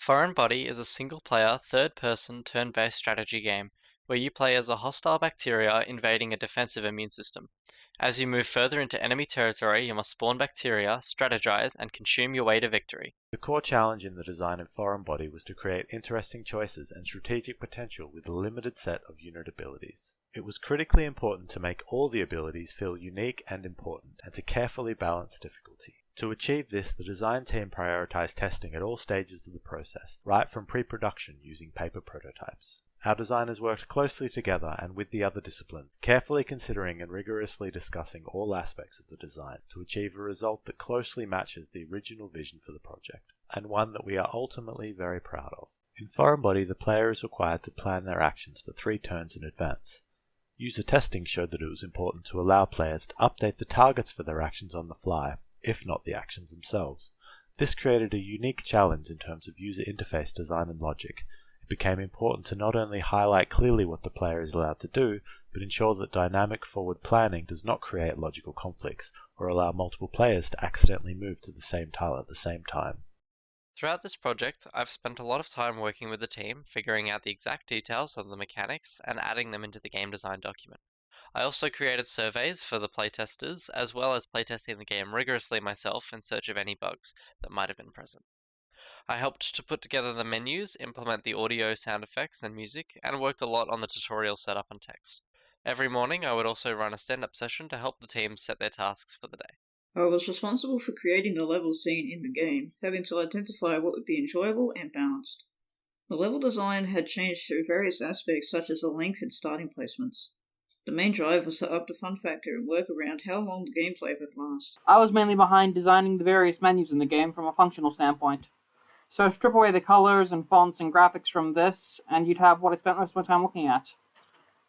Foreign Body is a single-player, third-person, turn-based strategy game where you play as a hostile bacteria invading a defensive immune system. As you move further into enemy territory, you must spawn bacteria, strategize, and consume your way to victory. The core challenge in the design of Foreign Body was to create interesting choices and strategic potential with a limited set of unit abilities. It was critically important to make all the abilities feel unique and important, and to carefully balance difficulty. To achieve this, the design team prioritized testing at all stages of the process, right from pre-production using paper prototypes. Our designers worked closely together and with the other disciplines, carefully considering and rigorously discussing all aspects of the design to achieve a result that closely matches the original vision for the project, and one that we are ultimately very proud of. In Foreign Body, the player is required to plan their actions for 3 turns in advance. User testing showed that it was important to allow players to update the targets for their actions on the fly, if not the actions themselves. This created a unique challenge in terms of user interface design and logic. It became important to not only highlight clearly what the player is allowed to do, but ensure that dynamic forward planning does not create logical conflicts, or allow multiple players to accidentally move to the same tile at the same time. Throughout this project, I've spent a lot of time working with the team, figuring out the exact details of the mechanics and adding them into the game design document. I also created surveys for the playtesters, as well as playtesting the game rigorously myself in search of any bugs that might have been present. I helped to put together the menus, implement the audio, sound effects, and music, and worked a lot on the tutorial setup and text. Every morning, I would also run a stand-up session to help the team set their tasks for the day. I was responsible for creating the level scene in the game, having to identify what would be enjoyable and balanced. The level design had changed through various aspects such as the length and starting placements. The main drive was to up the fun factor and work around how long the gameplay would last. I was mainly behind designing the various menus in the game from a functional standpoint. So strip away the colors and fonts and graphics from this, and you'd have what I spent most of my time looking at.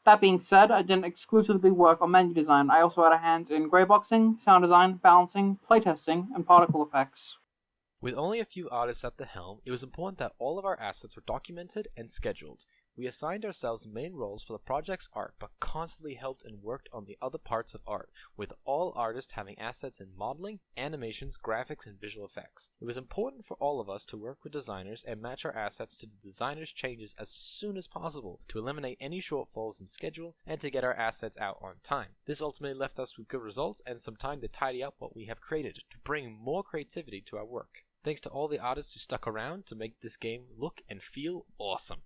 That being said, I didn't exclusively work on menu design. I also had a hand in grayboxing, sound design, balancing, playtesting, and particle effects. With only a few artists at the helm, it was important that all of our assets were documented and scheduled. We assigned ourselves main roles for the project's art, but constantly helped and worked on the other parts of art, with all artists having assets in modeling, animations, graphics, and visual effects. It was important for all of us to work with designers and match our assets to the designers' changes as soon as possible to eliminate any shortfalls in schedule and to get our assets out on time. This ultimately left us with good results and some time to tidy up what we have created to bring more creativity to our work. Thanks to all the artists who stuck around to make this game look and feel awesome.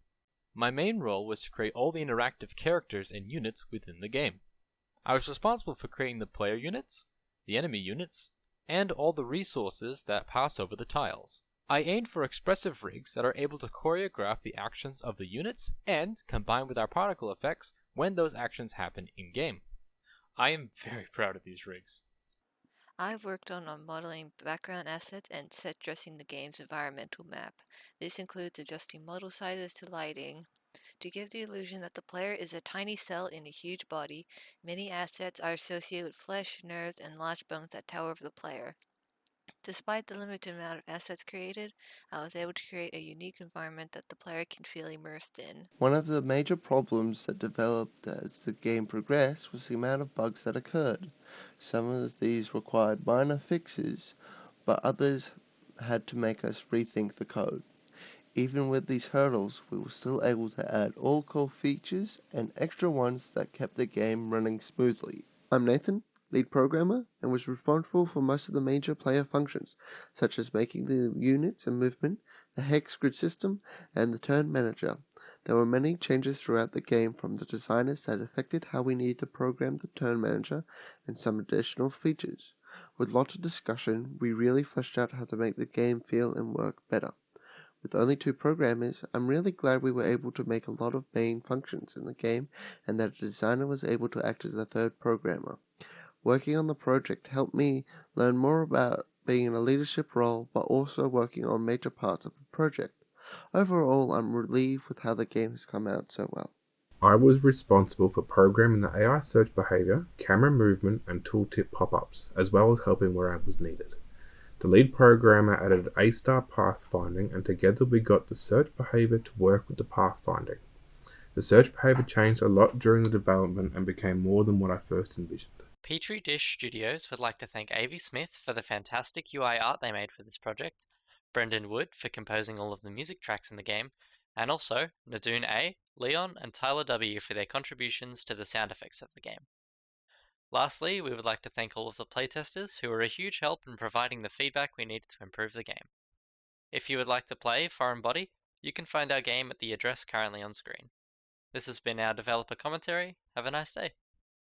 My main role was to create all the interactive characters and units within the game. I was responsible for creating the player units, the enemy units, and all the resources that pass over the tiles. I aimed for expressive rigs that are able to choreograph the actions of the units and combine with our particle effects when those actions happen in-game. I am very proud of these rigs. I've worked on modeling background assets and set dressing the game's environmental map. This includes adjusting model sizes to lighting. To give the illusion that the player is a tiny cell in a huge body, many assets are associated with flesh, nerves, and large bones that tower over the player. Despite the limited amount of assets created, I was able to create a unique environment that the player can feel immersed in. One of the major problems that developed as the game progressed was the amount of bugs that occurred. Some of these required minor fixes, but others had to make us rethink the code. Even with these hurdles, we were still able to add all core features and extra ones that kept the game running smoothly. I'm Nathan, lead programmer, and was responsible for most of the major player functions, such as making the units and movement, the hex grid system, and the turn manager. There were many changes throughout the game from the designers that affected how we needed to program the turn manager and some additional features. With lots of discussion, we really fleshed out how to make the game feel and work better. With only 2 programmers, I'm really glad we were able to make a lot of main functions in the game and that a designer was able to act as a third programmer. Working on the project helped me learn more about being in a leadership role, but also working on major parts of the project. Overall, I'm relieved with how the game has come out so well. I was responsible for programming the AI search behavior, camera movement, and tooltip pop-ups, as well as helping where I was needed. The lead programmer added A-star pathfinding, and together we got the search behavior to work with the pathfinding. The search behavior changed a lot during the development and became more than what I first envisioned. Petri Studios would like to thank Avi Smith for the fantastic UI art they made for this project, Brendan Wood for composing all of the music tracks in the game, and also Nadoon A, Leon, and Tyler W for their contributions to the sound effects of the game. Lastly, we would like to thank all of the playtesters who were a huge help in providing the feedback we needed to improve the game. If you would like to play Foreign Body, you can find our game at the address currently on screen. This has been our developer commentary. Have a nice day.